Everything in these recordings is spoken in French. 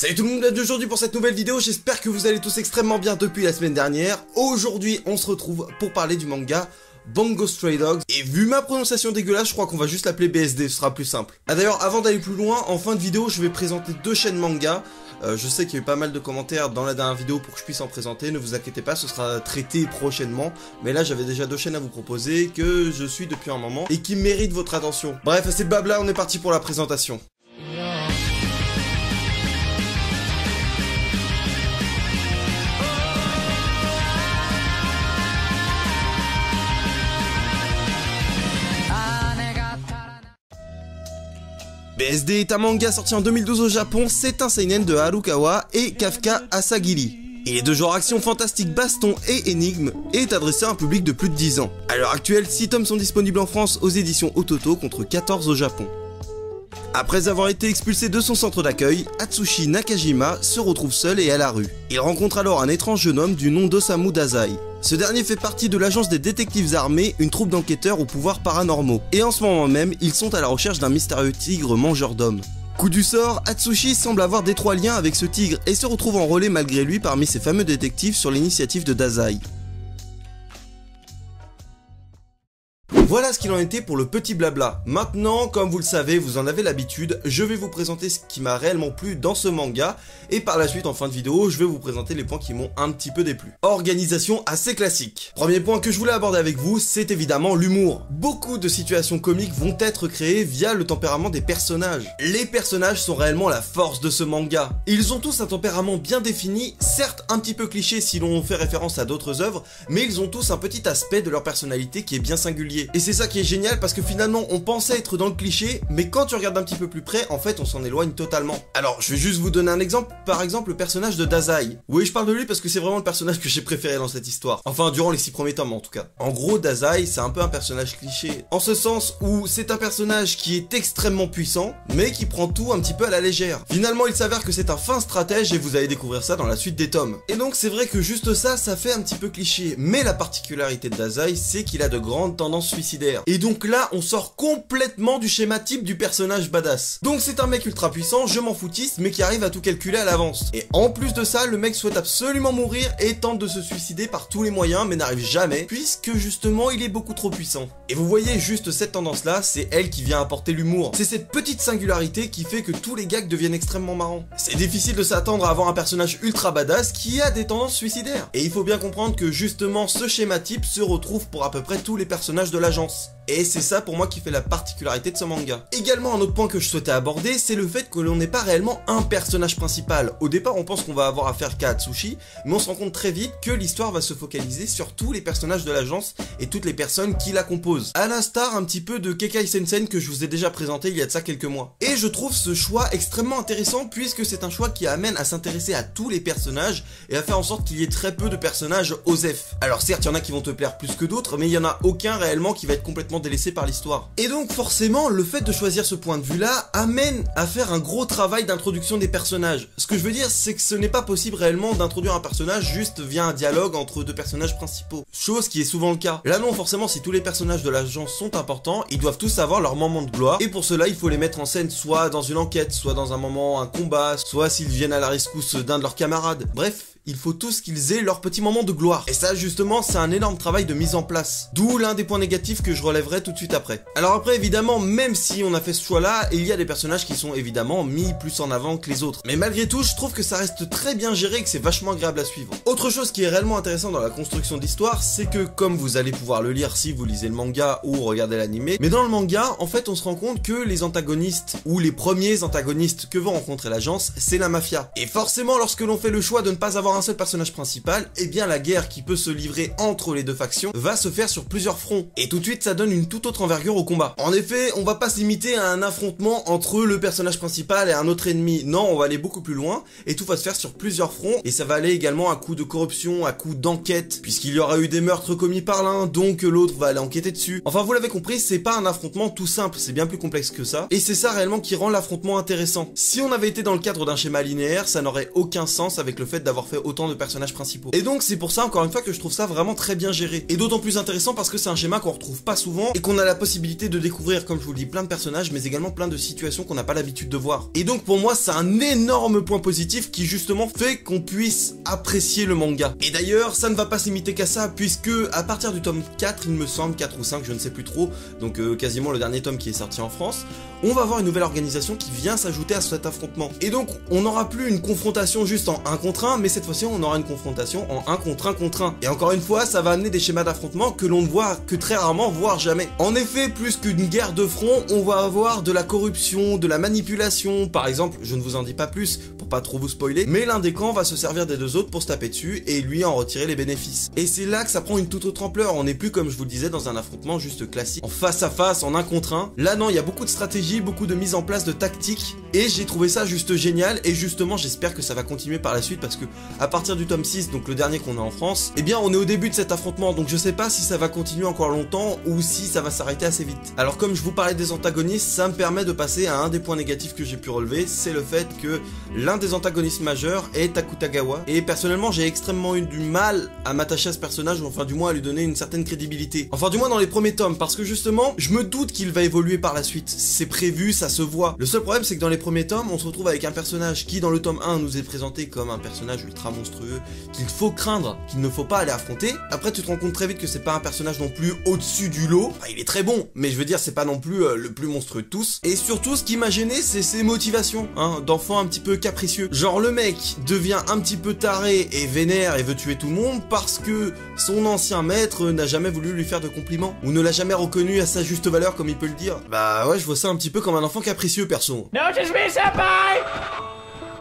Salut tout le monde, bienvenue aujourd'hui pour cette nouvelle vidéo, j'espère que vous allez tous extrêmement bien depuis la semaine dernière. Aujourd'hui on se retrouve pour parler du manga Bungo Stray Dogs, et vu ma prononciation dégueulasse, je crois qu'on va juste l'appeler BSD, ce sera plus simple. Ah d'ailleurs, avant d'aller plus loin, en fin de vidéo je vais présenter deux chaînes manga. Je sais qu'il y a eu pas mal de commentaires dans la dernière vidéo pour que je puisse en présenter, ne vous inquiétez pas, ce sera traité prochainement. Mais là j'avais déjà deux chaînes à vous proposer, que je suis depuis un moment, et qui méritent votre attention. Bref, assez de blabla, on est parti pour la présentation. BSD est un manga sorti en 2012 au Japon, c'est un seinen de Harukawa et Kafka Asagiri. Il est de genre action fantastique, baston et énigme, et est adressé à un public de plus de 10 ans. À l'heure actuelle, 6 tomes sont disponibles en France aux éditions Ototo contre 14 au Japon. Après avoir été expulsé de son centre d'accueil, Atsushi Nakajima se retrouve seul et à la rue. Il rencontre alors un étrange jeune homme du nom d'Osamu Dazai. Ce dernier fait partie de l'agence des détectives armés, une troupe d'enquêteurs aux pouvoirs paranormaux. Et en ce moment même, ils sont à la recherche d'un mystérieux tigre mangeur d'hommes. Coup du sort, Atsushi semble avoir d'étroits liens avec ce tigre et se retrouve enrôlé malgré lui parmi ces fameux détectives sur l'initiative de Dazai. Voilà ce qu'il en était pour le petit blabla. Maintenant, comme vous le savez, vous en avez l'habitude, je vais vous présenter ce qui m'a réellement plu dans ce manga, et par la suite, en fin de vidéo, je vais vous présenter les points qui m'ont un petit peu déplu. Organisation assez classique. Premier point que je voulais aborder avec vous, c'est évidemment l'humour. Beaucoup de situations comiques vont être créées via le tempérament des personnages. Les personnages sont réellement la force de ce manga. Ils ont tous un tempérament bien défini, certes un petit peu cliché si l'on fait référence à d'autres œuvres, mais ils ont tous un petit aspect de leur personnalité qui est bien singulier. Et c'est ça qui est génial parce que finalement on pensait être dans le cliché, mais quand tu regardes un petit peu plus près, en fait on s'en éloigne totalement. Alors je vais juste vous donner un exemple, par exemple le personnage de Dazai. Oui, je parle de lui parce que c'est vraiment le personnage que j'ai préféré dans cette histoire. Enfin durant les 6 premiers tomes en tout cas. En gros Dazai c'est un peu un personnage cliché, en ce sens où c'est un personnage qui est extrêmement puissant, mais qui prend tout un petit peu à la légère. Finalement il s'avère que c'est un fin stratège et vous allez découvrir ça dans la suite des tomes. Et donc c'est vrai que juste ça fait un petit peu cliché, mais la particularité de Dazai c'est qu'il a de grandes tendances suicidaires. Et donc là, on sort complètement du schéma type du personnage badass. Donc c'est un mec ultra puissant, je m'en foutisse, mais qui arrive à tout calculer à l'avance. Et en plus de ça, le mec souhaite absolument mourir et tente de se suicider par tous les moyens, mais n'arrive jamais, puisque justement, il est beaucoup trop puissant. Et vous voyez juste cette tendance-là, c'est elle qui vient apporter l'humour. C'est cette petite singularité qui fait que tous les gags deviennent extrêmement marrants. C'est difficile de s'attendre à avoir un personnage ultra badass qui a des tendances suicidaires. Et il faut bien comprendre que justement, ce schéma type se retrouve pour à peu près tous les personnages de l'agence. Et c'est ça pour moi qui fait la particularité de ce manga. Également un autre point que je souhaitais aborder, c'est le fait que l'on n'est pas réellement un personnage principal. Au départ on pense qu'on va avoir affaire qu'à Atsushi, mais on se rend compte très vite que l'histoire va se focaliser sur tous les personnages de l'agence et toutes les personnes qui la composent. À l'instar un petit peu de Kekai Sensen que je vous ai déjà présenté il y a de ça quelques mois. Et je trouve ce choix extrêmement intéressant puisque c'est un choix qui amène à s'intéresser à tous les personnages et à faire en sorte qu'il y ait très peu de personnages OSEF. Alors certes il y en a qui vont te plaire plus que d'autres, mais il y en a aucun réellement qui va être complètement délaissé par l'histoire. Et donc forcément le fait de choisir ce point de vue là amène à faire un gros travail d'introduction des personnages. Ce que je veux dire c'est que ce n'est pas possible réellement d'introduire un personnage juste via un dialogue entre deux personnages principaux, chose qui est souvent le cas. Là non, forcément si tous les personnages de l'agence sont importants, ils doivent tous avoir leur moment de gloire, et pour cela il faut les mettre en scène soit dans une enquête, soit dans un combat, soit s'ils viennent à la rescousse d'un de leurs camarades. Bref, il faut tous qu'ils aient leur petit moment de gloire. Et ça justement c'est un énorme travail de mise en place. D'où l'un des points négatifs que je relèverai tout de suite après. Alors après évidemment, même si on a fait ce choix là, il y a des personnages qui sont évidemment mis plus en avant que les autres. Mais malgré tout, je trouve que ça reste très bien géré et que c'est vachement agréable à suivre. Autre chose qui est réellement intéressant dans la construction d'histoire, c'est que comme vous allez pouvoir le lire si vous lisez le manga ou regardez l'anime, mais dans le manga, en fait on se rend compte que les antagonistes ou les premiers antagonistes que va rencontrer l'agence, c'est la mafia. Et forcément lorsque l'on fait le choix de ne pas avoir un seul personnage principal, eh bien la guerre qui peut se livrer entre les deux factions va se faire sur plusieurs fronts. Et tout de suite ça donne une toute autre envergure au combat. En effet, on va pas se limiter à un affrontement entre le personnage principal et un autre ennemi. Non, on va aller beaucoup plus loin et tout va se faire sur plusieurs fronts. Et ça va aller également à coup de corruption, à coup d'enquête, puisqu'il y aura eu des meurtres commis par l'un, donc l'autre va aller enquêter dessus. Enfin vous l'avez compris, c'est pas un affrontement tout simple, c'est bien plus complexe que ça. Et c'est ça réellement qui rend l'affrontement intéressant. Si on avait été dans le cadre d'un schéma linéaire, ça n'aurait aucun sens avec le fait d'avoir fait autant de personnages principaux. Et donc c'est pour ça encore une fois que je trouve ça vraiment très bien géré. Et d'autant plus intéressant parce que c'est un schéma qu'on retrouve pas souvent et qu'on a la possibilité de découvrir, comme je vous le dis, plein de personnages mais également plein de situations qu'on n'a pas l'habitude de voir. Et donc pour moi c'est un énorme point positif qui justement fait qu'on puisse apprécier le manga. Et d'ailleurs ça ne va pas se limiter qu'à ça puisque à partir du tome 4, il me semble 4 ou 5, je ne sais plus trop, donc quasiment le dernier tome qui est sorti en France, on va avoir une nouvelle organisation qui vient s'ajouter à cet affrontement. Et donc on n'aura plus une confrontation juste en 1 contre 1, mais cette fois-ci on aura une confrontation en 1 contre 1 contre 1. Et encore une fois ça va amener des schémas d'affrontement que l'on ne voit que très rarement, voire jamais. En effet, plus qu'une guerre de front, on va avoir de la corruption, de la manipulation. Par exemple, je ne vous en dis pas plus pour pas trop vous spoiler, mais l'un des camps va se servir des deux autres pour se taper dessus et lui en retirer les bénéfices. Et c'est là que ça prend une toute autre ampleur. On n'est plus, comme je vous le disais, dans un affrontement juste classique, en face à face, en 1 contre 1. Là non, il y a beaucoup de stratégie, beaucoup de mise en place de tactiques et j'ai trouvé ça juste génial. Et justement j'espère que ça va continuer par la suite parce que à partir du tome 6, donc le dernier qu'on a en France, eh bien on est au début de cet affrontement, donc je sais pas si ça va continuer encore longtemps ou si ça va s'arrêter assez vite. Alors comme je vous parlais des antagonistes, ça me permet de passer à un des points négatifs que j'ai pu relever, c'est le fait que l'un des antagonistes majeurs est Akutagawa, et personnellement j'ai extrêmement eu du mal à m'attacher à ce personnage, ou enfin du moins à lui donner une certaine crédibilité. Enfin du moins dans les premiers tomes, parce que justement, je me doute qu'il va évoluer par la suite, c'est prévu, ça se voit. Le seul problème c'est que dans les premiers tomes, on se retrouve avec un personnage qui dans le tome 1 nous est présenté comme un personnage ultra monstrueux, qu'il faut craindre, qu'il ne faut pas aller affronter. Après tu te rends compte très vite que c'est pas un personnage non plus au-dessus du lot, enfin, il est très bon, mais je veux dire c'est pas non plus le plus monstrueux de tous. Et surtout ce qui m'a gêné c'est ses motivations, hein, d'enfant un petit peu capricieux. Genre le mec devient un petit peu taré et vénère et veut tuer tout le monde parce que son ancien maître n'a jamais voulu lui faire de compliments, ou ne l'a jamais reconnu à sa juste valeur comme il peut le dire. Bah ouais, je vois ça un petit peu comme un enfant capricieux perso. Notice me, senpai!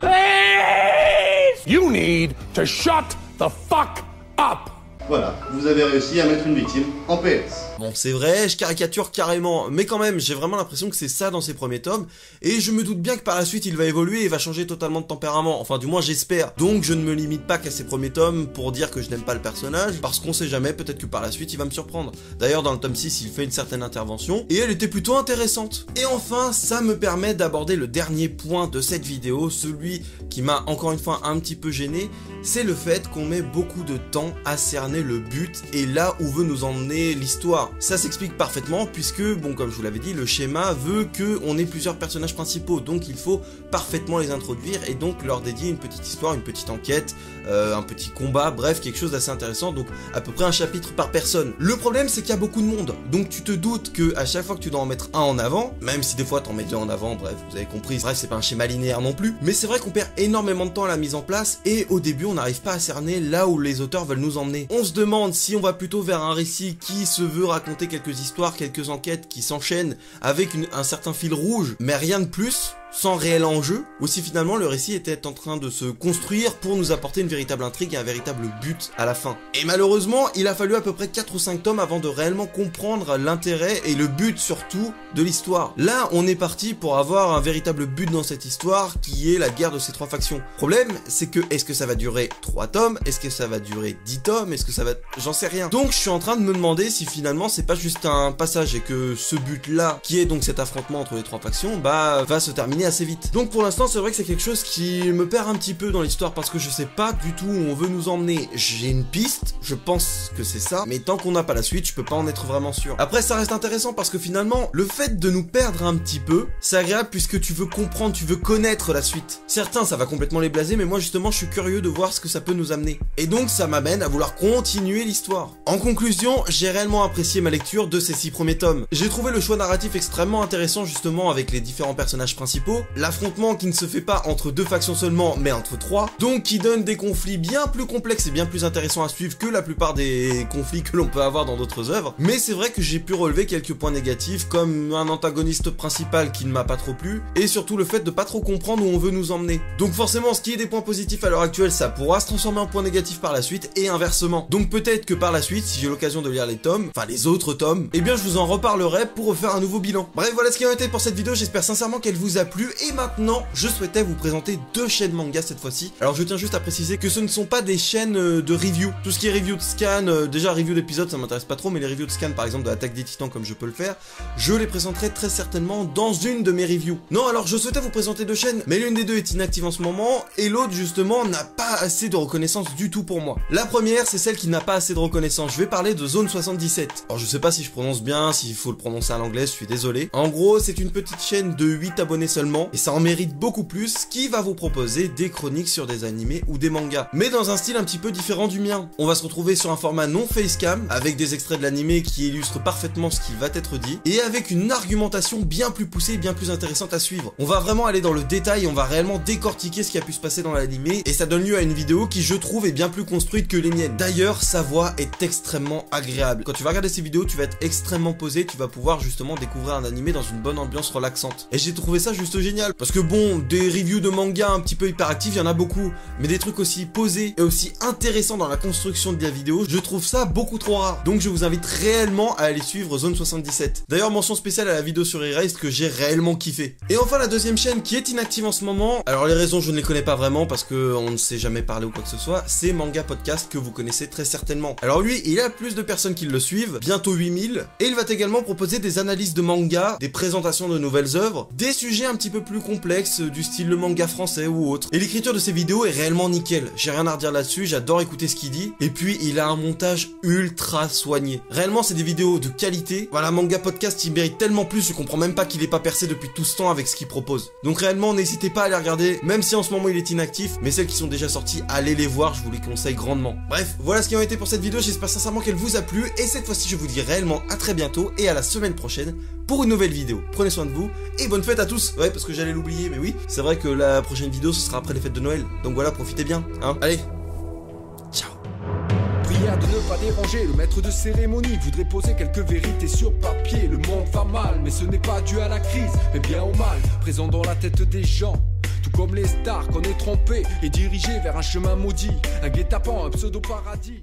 Please! You need to shut the fuck up! Voilà, vous avez réussi à mettre une victime en PS. Bon, c'est vrai, je caricature carrément, mais quand même, j'ai vraiment l'impression que c'est ça dans ses premiers tomes, et je me doute bien que par la suite il va évoluer et va changer totalement de tempérament, enfin du moins j'espère. Donc je ne me limite pas qu'à ses premiers tomes pour dire que je n'aime pas le personnage, parce qu'on sait jamais, peut-être que par la suite il va me surprendre. D'ailleurs dans le tome 6 il fait une certaine intervention, et elle était plutôt intéressante. Et enfin, ça me permet d'aborder le dernier point de cette vidéo, celui qui m'a encore une fois un petit peu gêné, c'est le fait qu'on met beaucoup de temps à cerner le but et là où veut nous emmener l'histoire. Ça s'explique parfaitement puisque, bon, comme je vous l'avais dit, le schéma veut qu'on ait plusieurs personnages principaux, donc il faut parfaitement les introduire et donc leur dédier une petite histoire, une petite enquête, un petit combat, bref, quelque chose d'assez intéressant, donc à peu près un chapitre par personne. Le problème c'est qu'il y a beaucoup de monde, donc tu te doutes que à chaque fois que tu dois en mettre un en avant, même si des fois t'en mets deux en avant, bref, vous avez compris, bref, c'est pas un schéma linéaire non plus, mais c'est vrai qu'on perd énormément de temps à la mise en place et au début on n'arrive pas à cerner là où les auteurs veulent nous emmener. On se demande si on va plutôt vers un récit qui se veut raconter quelques histoires, quelques enquêtes qui s'enchaînent avec un certain fil rouge, mais rien de plus, sans réel enjeu, ou si finalement le récit était en train de se construire pour nous apporter une véritable intrigue et un véritable but à la fin. Et malheureusement, il a fallu à peu près 4 ou 5 tomes avant de réellement comprendre l'intérêt et le but surtout de l'histoire. Là, on est parti pour avoir un véritable but dans cette histoire qui est la guerre de ces 3 factions. Problème, c'est que est-ce que ça va durer 3 tomes? Est-ce que ça va durer 10 tomes? Est-ce que ça va... J'en sais rien. Donc je suis en train de me demander si finalement c'est pas juste un passage et que ce but-là, qui est donc cet affrontement entre les 3 factions, bah va se terminer assez vite. Donc pour l'instant c'est vrai que c'est quelque chose qui me perd un petit peu dans l'histoire parce que je sais pas du tout où on veut nous emmener. J'ai une piste, je pense que c'est ça, mais tant qu'on n'a pas la suite je peux pas en être vraiment sûr. Après ça reste intéressant parce que finalement le fait de nous perdre un petit peu, c'est agréable puisque tu veux comprendre, tu veux connaître la suite. Certains ça va complètement les blaser, mais moi justement je suis curieux de voir ce que ça peut nous amener. Et donc ça m'amène à vouloir continuer l'histoire. En conclusion, j'ai réellement apprécié ma lecture de ces 6 premiers tomes. J'ai trouvé le choix narratif extrêmement intéressant justement avec les différents personnages principaux, l'affrontement qui ne se fait pas entre 2 factions seulement mais entre 3, donc qui donne des conflits bien plus complexes et bien plus intéressants à suivre que la plupart des conflits que l'on peut avoir dans d'autres œuvres. Mais c'est vrai que j'ai pu relever quelques points négatifs comme un antagoniste principal qui ne m'a pas trop plu et surtout le fait de pas trop comprendre où on veut nous emmener. Donc forcément ce qui est des points positifs à l'heure actuelle ça pourra se transformer en point négatif par la suite et inversement. Donc peut-être que par la suite si j'ai l'occasion de lire les tomes, enfin les autres tomes, eh bien je vous en reparlerai pour refaire un nouveau bilan. Bref voilà ce qui en était pour cette vidéo, j'espère sincèrement qu'elle vous a plu. plu. Et maintenant, je souhaitais vous présenter deux chaînes manga cette fois-ci. Alors je tiens juste à préciser que ce ne sont pas des chaînes de review. Tout ce qui est review de scan, déjà review d'épisodes ça m'intéresse pas trop, mais les reviews de scan par exemple de l'Attaque des Titans comme je peux le faire, je les présenterai très certainement dans une de mes reviews. Non, alors je souhaitais vous présenter deux chaînes, mais l'une des deux est inactive en ce moment, et l'autre justement n'a pas assez de reconnaissance du tout pour moi. La première, c'est celle qui n'a pas assez de reconnaissance. Je vais parler de Zone 77. Alors je sais pas si je prononce bien, s'il faut le prononcer à l'anglais, je suis désolé. En gros, c'est une petite chaîne de 8 abonnés seulement, et ça en mérite beaucoup plus, qui va vous proposer des chroniques sur des animés ou des mangas, mais dans un style un petit peu différent du mien. On va se retrouver sur un format non facecam, avec des extraits de l'animé qui illustrent parfaitement ce qui va être dit, et avec une argumentation bien plus poussée, bien plus intéressante à suivre. On va vraiment aller dans le détail, on va réellement décortiquer ce qui a pu se passer dans l'animé, et ça donne lieu à une vidéo qui je trouve est bien plus construite que les miennes. D'ailleurs, sa voix est extrêmement agréable. Quand tu vas regarder ces vidéos, tu vas être extrêmement posé, tu vas pouvoir justement découvrir un animé dans une bonne ambiance relaxante. Et j'ai trouvé ça juste génial, parce que bon, des reviews de manga un petit peu hyperactifs, il y en a beaucoup, mais des trucs aussi posés et aussi intéressants dans la construction de la vidéo, je trouve ça beaucoup trop rare. Donc je vous invite réellement à aller suivre Zone 77. D'ailleurs, mention spéciale à la vidéo sur Erased que j'ai réellement kiffé. Et enfin la deuxième chaîne qui est inactive en ce moment, alors les raisons je ne les connais pas vraiment parce que on ne s'est jamais parlé ou quoi que ce soit, c'est Manga Podcast que vous connaissez très certainement. Alors lui, il a plus de personnes qui le suivent, bientôt 8000, et il va également proposer des analyses de manga, des présentations de nouvelles œuvres, des sujets un petit peu plus complexes du style le manga français ou autre. Et l'écriture de ses vidéos est réellement nickel, j'ai rien à redire là-dessus, j'adore écouter ce qu'il dit, et puis il a un montage ultra soigné. Réellement c'est des vidéos de qualité, voilà, Manga Podcast il mérite tellement plus, je comprends même pas qu'il ait pas percé depuis tout ce temps avec ce qu'il propose. Donc réellement n'hésitez pas à les regarder, même si en ce moment il est inactif, mais celles qui sont déjà sorties, allez les voir, je vous les conseille grandement. Bref, voilà ce qui en été pour cette vidéo, j'espère sincèrement qu'elle vous a plu, et cette fois-ci je vous dis réellement à très bientôt, et à la semaine prochaine pour une nouvelle vidéo. Prenez soin de vous, et bonne fête à tous. Ouais, parce que j'allais l'oublier, mais oui, c'est vrai que la prochaine vidéo ce sera après les fêtes de Noël, donc voilà, profitez bien, hein. Allez, ciao. Prière de ne pas déranger, le maître de cérémonie voudrait poser quelques vérités sur papier. Le monde va mal, mais ce n'est pas dû à la crise, mais bien au mal, présent dans la tête des gens. Tout comme les stars qu'on est trompés et dirigés vers un chemin maudit, un guet-apens, un pseudo-paradis.